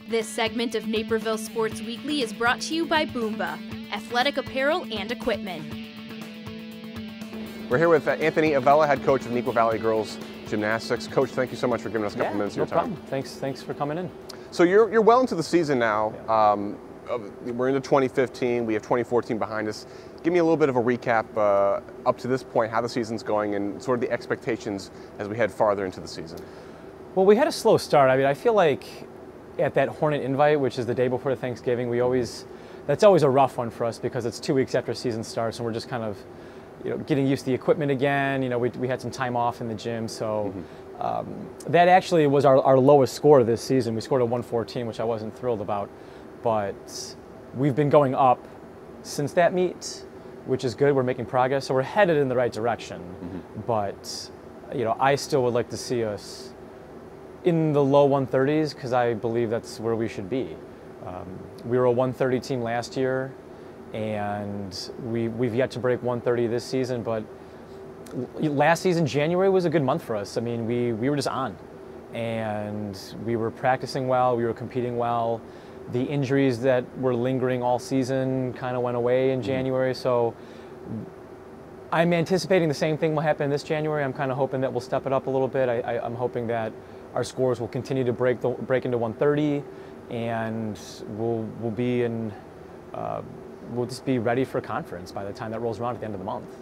This segment of Naperville Sports Weekly is brought to you by Boomba, athletic apparel and equipment. We're here with Anthony Avella, head coach of Neuqua Valley Girls Gymnastics. Coach, thank you so much for giving us a couple minutes of your time. No problem. Thanks for coming in. So you're well into the season now. We're into 2015. We have 2014 behind us. Give me a little bit of a recap up to this point, how the season's going, and sort of the expectations as we head farther into the season. Well, we had a slow start. I mean, I feel like at that Hornet Invite, which is the day before Thanksgiving, that's always a rough one for us because it's 2 weeks after season starts, and we're just kind of, getting used to the equipment again. We had some time off in the gym, so that actually was our lowest score this season. We scored a 114, which I wasn't thrilled about, but we've been going up since that meet, which is good. We're making progress, so we're headed in the right direction. But I still would like to see us in the low 130s because I believe that's where we should be. We were a 130 team last year, and we've yet to break 130 this season. But last season, January was a good month for us. I mean, we were just on, and we were practicing well. We were competing well. The injuries that were lingering all season kind of went away in January. So I'm anticipating the same thing will happen this January. I'm kind of hoping that we'll step it up a little bit. I'm hoping that our scores will continue to break into 130, and we'll just be ready for conference by the time that rolls around at the end of the month.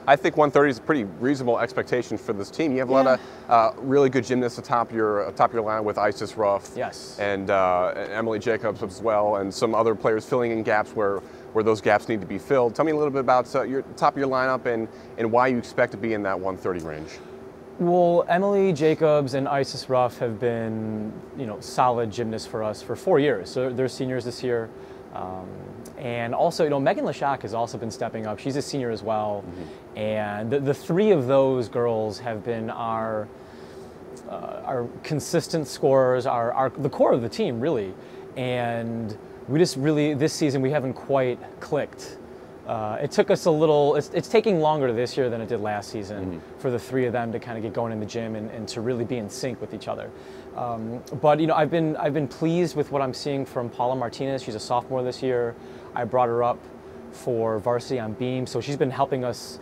I think 130 is a pretty reasonable expectation for this team. You have a lot of really good gymnasts atop your line with Isis Ruff, yes, and Emily Jacobs as well, and some other players filling in gaps where those gaps need to be filled. Tell me a little bit about your top of your lineup and why you expect to be in that 130 range. Well, Emily Jacobs and Isis Ruff have been solid gymnasts for us for 4 years. So they're seniors this year. And also, Megan Lashak has also been stepping up. She's a senior as well. And the three of those girls have been our consistent scorers, the core of the team, really. And we just really, this season, we haven't quite clicked. It took us a little, it's taking longer this year than it did last season for the three of them to kind of get going in the gym and to really be in sync with each other. But I've been pleased with what I'm seeing from Paula Martinez. She's a sophomore this year. I brought her up for varsity on beam, so she's been helping us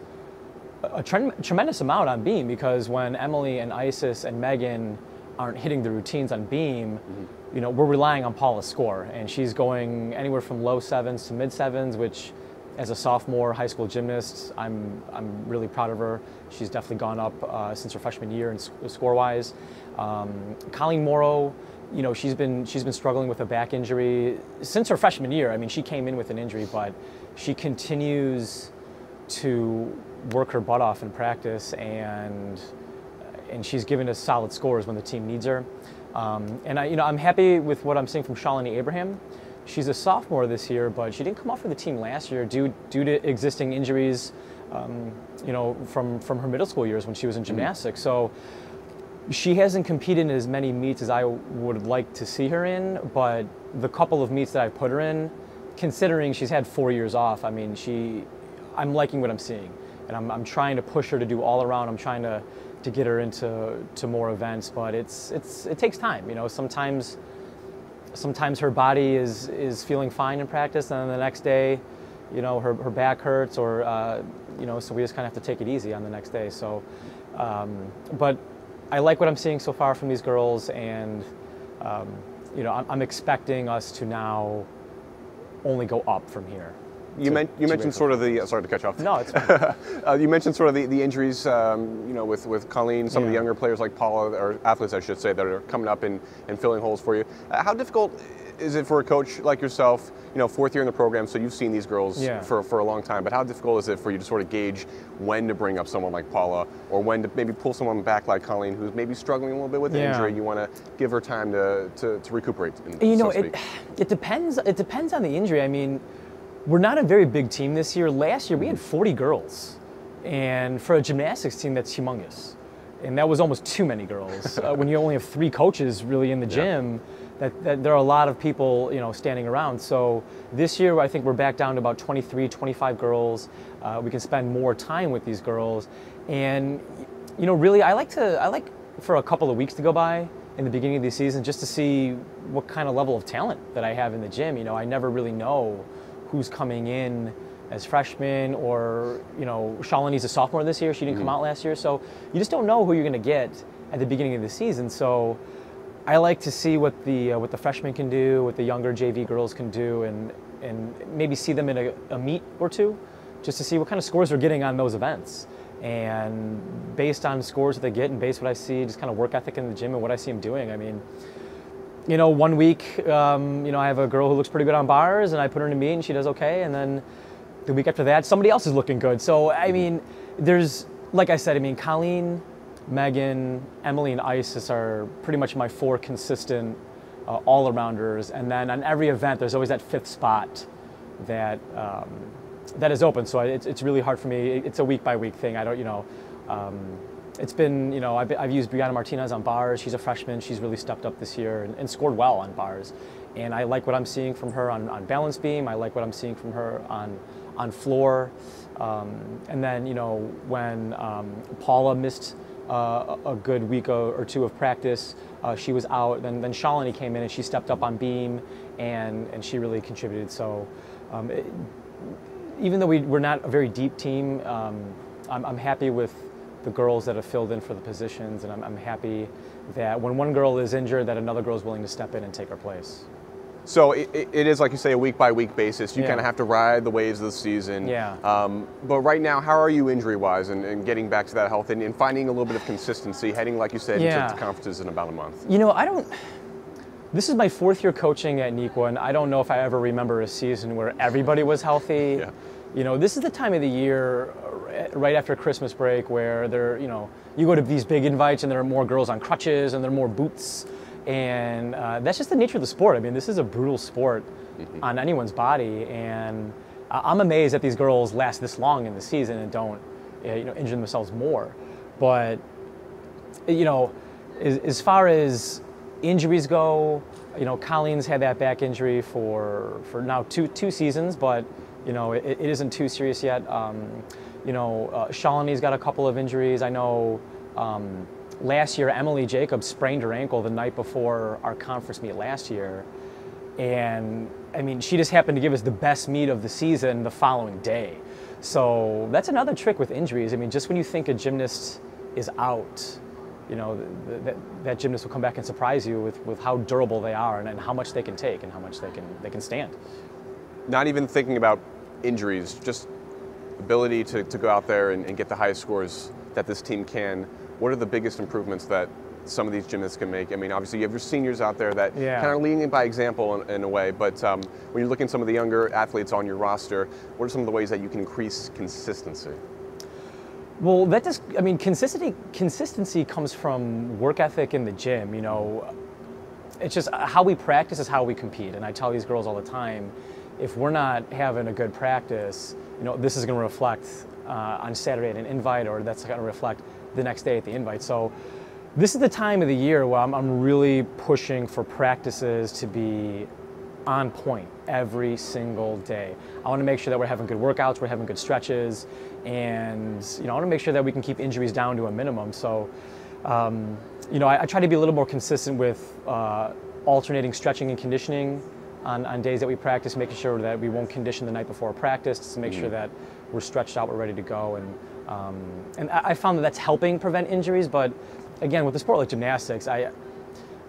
a tremendous amount on beam, because when Emily and Isis and Megan aren't hitting the routines on beam, we're relying on Paula's score, and she's going anywhere from low sevens to mid sevens, which as a sophomore high school gymnast, I'm really proud of her. She's definitely gone up since her freshman year in score-wise. Colleen Morrow, she's been struggling with a back injury since her freshman year. I mean, she came in with an injury, but she continues to work her butt off in practice, and she's given us solid scores when the team needs her. And I'm happy with what I'm seeing from Shalini Abraham. She's a sophomore this year, but she didn't come off for the team last year due to existing injuries, from her middle school years when she was in gymnastics. So she hasn't competed in as many meets as I would like to see her in, but the couple of meets that I've put her in, considering she's had 4 years off, I mean, I'm liking what I'm seeing, and I'm trying to push her to do all around. I'm trying to get her into more events, but it takes time. Sometimes her body is feeling fine in practice, and then the next day, her back hurts, or so we just kind of have to take it easy on the next day. So, but I like what I'm seeing so far from these girls, and I'm expecting us to now only go up from here. You mentioned sort of the, sorry to cut you off. No, it's fine. You mentioned sort of the injuries, with Colleen, some of the younger players like Paula, or athletes I should say, that are coming up and filling holes for you. How difficult is it for a coach like yourself, fourth year in the program, so you've seen these girls for a long time, but how difficult is it for you to sort of gauge when to bring up someone like Paula, or when to maybe pull someone back like Colleen, who's maybe struggling a little bit with the injury? You want to give her time to recuperate, it depends on the injury. I mean, we're not a very big team this year. Last year we had 40 girls, and for a gymnastics team, that's humongous. And that was almost too many girls. When you only have 3 coaches really in the gym, that there are a lot of people standing around. So this year I think we're back down to about 23, 25 girls. We can spend more time with these girls, and really I like for a couple of weeks to go by in the beginning of the season just to see what kind of level of talent that I have in the gym. You know, I never really know who's coming in as freshmen, or, you know, Shalini's a sophomore this year. She didn't come out last year. So you just don't know who you're going to get at the beginning of the season. So I like to see what the freshmen can do, what the younger JV girls can do, and maybe see them in a meet or two, just to see what kind of scores they're getting on those events. And based on scores that they get and based on what I see, just kind of work ethic in the gym and what I see them doing. I mean, you know, one week, you know, I have a girl who looks pretty good on bars, and I put her in a meet and she does okay. And then the week after that, somebody else is looking good. So, I mean, there's, like I said, I mean, Colleen, Megan, Emily, and Isis are pretty much my 4 consistent all-arounders. And then on every event, there's always that 5th spot that that is open. So it's really hard for me. It's a week-by-week thing. I don't, you know, it's been, you know, I've used Brianna Martinez on bars. She's a freshman. She's really stepped up this year and scored well on bars. And I like what I'm seeing from her on balance beam. I like what I'm seeing from her on floor. And then, you know, when Paula missed a good week or 2 of practice, she was out. Then Shalini came in and she stepped up on beam, and she really contributed. So even though we're not a very deep team, I'm happy with the girls that have filled in for the positions, and I'm happy that when one girl is injured, that another girl is willing to step in and take her place. So it is, like you say, a week-by-week basis. You kind of have to ride the waves of the season. Yeah. But right now, how are you injury-wise and getting back to that health and finding a little bit of consistency, heading, like you said, into conferences in about a month? You know, this is my 4th year coaching at Neuqua, and I don't know if I ever remember a season where everybody was healthy. Yeah. You know, this is the time of the year right after Christmas break where you know, you go to these big invites and there are more girls on crutches and there are more boots. And that's just the nature of the sport. I mean, this is a brutal sport on anyone's body, and I'm amazed that these girls last this long in the season and don't, you know, injure themselves more. But, you know, as far as injuries go, you know, Colleen's had that back injury for now two seasons, but, you know, it isn't too serious yet. You know, Shalini's got a couple of injuries. I know. Last year, Emily Jacobs sprained her ankle the night before our conference meet last year. And, I mean, she just happened to give us the best meet of the season the following day. So that's another trick with injuries. I mean, just when you think a gymnast is out, you know, that gymnast will come back and surprise you with how durable they are and how much they can take and how much they can stand. Not even thinking about injuries, just ability to go out there and get the highest scores that this team can. What are the biggest improvements that some of these gymnasts can make? I mean, obviously you have your seniors out there that kind of leading by example in a way, but when you're looking at some of the younger athletes on your roster, what are some of the ways that you can increase consistency? Well, I mean, consistency comes from work ethic in the gym. You know, it's just how we practice is how we compete. And I tell these girls all the time, if we're not having a good practice, you know, this is going to reflect on Saturday at an invite, or that's going to reflect the next day at the invite. So this is the time of the year where I'm really pushing for practices to be on point every single day. I want to make sure that we're having good workouts, we're having good stretches, and, you know, I want to make sure that we can keep injuries down to a minimum. So, you know, I try to be a little more consistent with alternating stretching and conditioning on days that we practice, making sure that we won't condition the night before practice to make sure that we're stretched out, we're ready to go. And I found that that's helping prevent injuries. But again, with a sport like gymnastics,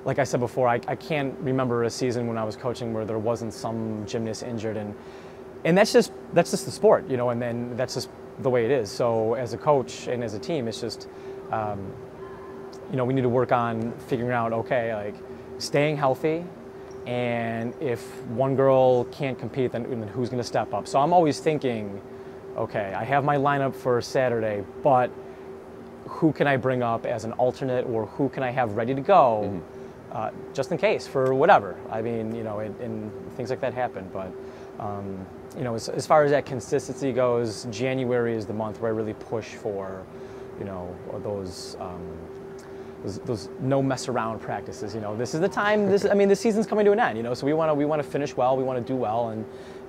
like I said before, I can't remember a season when I was coaching where there wasn't some gymnast injured, and that's just the sport, you know, and then that's just the way it is. So as a coach and as a team, it's just, you know, we need to work on figuring out, okay, like staying healthy, and if one girl can't compete, then who's going to step up? So I'm always thinking, okay, I have my lineup for Saturday, but who can I bring up as an alternate, or who can I have ready to go, just in case, for whatever. I mean, you know, and things like that happen. But, you know, as far as that consistency goes, January is the month where I really push for, you know, those those no mess around practices. You know, this is the time. This season's coming to an end. You know, so we want to finish well. We want to do well,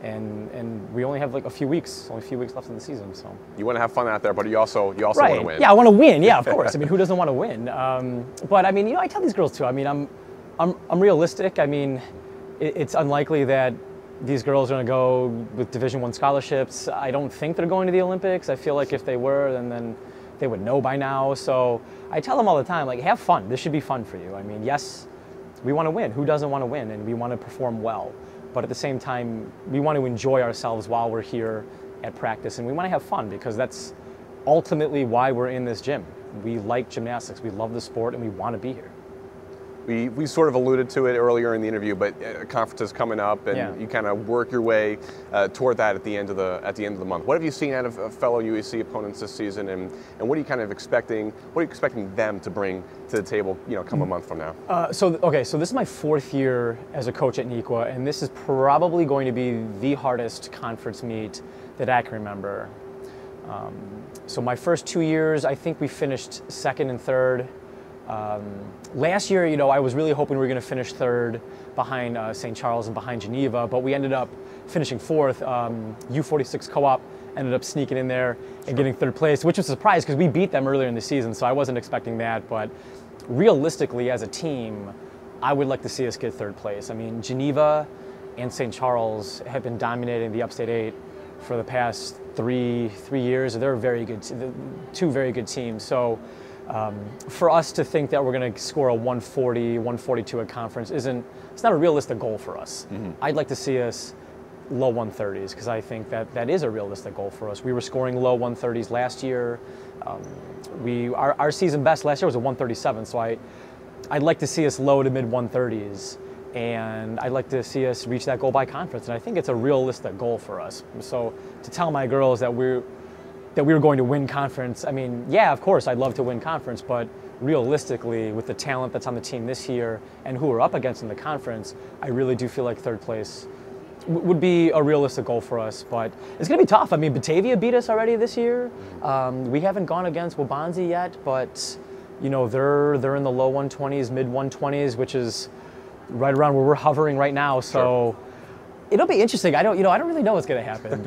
and we only have like a few weeks left in the season. So you want to have fun out there, but you also right. want to win. Yeah, I want to win. Yeah, of course. I mean, who doesn't want to win? But I mean, you know, I tell these girls too. I mean, I'm realistic. I mean, it's unlikely that these girls are going to go with Division I scholarships. I don't think they're going to the Olympics. I feel like if they were, then they would know by now. So I tell them all the time, like, have fun. This should be fun for you. I mean, yes, we want to win. Who doesn't want to win? And we want to perform well. But at the same time, we want to enjoy ourselves while we're here at practice. And we want to have fun because that's ultimately why we're in this gym. We like gymnastics. We love the sport, and we want to be here. We sort of alluded to it earlier in the interview, but a conference is coming up, and you kind of work your way toward that at the end of the month. What have you seen out of fellow UEC opponents this season, and what are you kind of expecting? What are you expecting them to bring to the table, you know, come a month from now? So this is my 4th year as a coach at Neuqua, and this is probably going to be the hardest conference meet that I can remember. So my first 2 years, I think we finished 2nd and 3rd. Last year, you know, I was really hoping we were going to finish 3rd behind St. Charles and behind Geneva, but we ended up finishing 4th. U46 co-op ended up sneaking in there and getting 3rd place, which was a surprise because we beat them earlier in the season, so I wasn't expecting that. But realistically, as a team, I would like to see us get 3rd place. I mean, Geneva and St. Charles have been dominating the Upstate 8 for the past three years. They're very good, 2 very good teams. So for us to think that we're going to score a 140, 142 at conference it's not a realistic goal for us. Mm-hmm. I'd like to see us low 130s because I think that is a realistic goal for us. We were scoring low 130s last year. Our season best last year was a 137, so I'd like to see us low to mid 130s, and I'd like to see us reach that goal by conference, and I think it's a realistic goal for us. So to tell my girls that we were going to win conference, I mean, yeah, of course, I'd love to win conference, but realistically, with the talent that's on the team this year and who we're up against in the conference, I really do feel like 3rd place would be a realistic goal for us. But it's going to be tough. I mean, Batavia beat us already this year. We haven't gone against Wabanzi yet, but you know, they're in the low 120s, mid 120s, which is right around where we're hovering right now. So. Sure. It'll be interesting. I don't really know what's going to happen,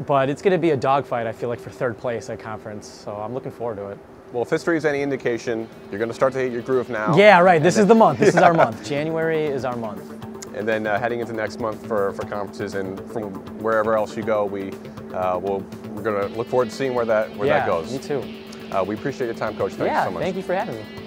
but it's going to be a dogfight. I feel like for 3rd place at conference, so I'm looking forward to it. Well, if history is any indication, you're going to start to hit your groove now. Yeah, right. This is the month. This is our month. January is our month. And then heading into next month for conferences, and from wherever else you go, we're going to look forward to seeing where that goes. Me too. We appreciate your time, Coach. Thanks so much. Thank you for having me.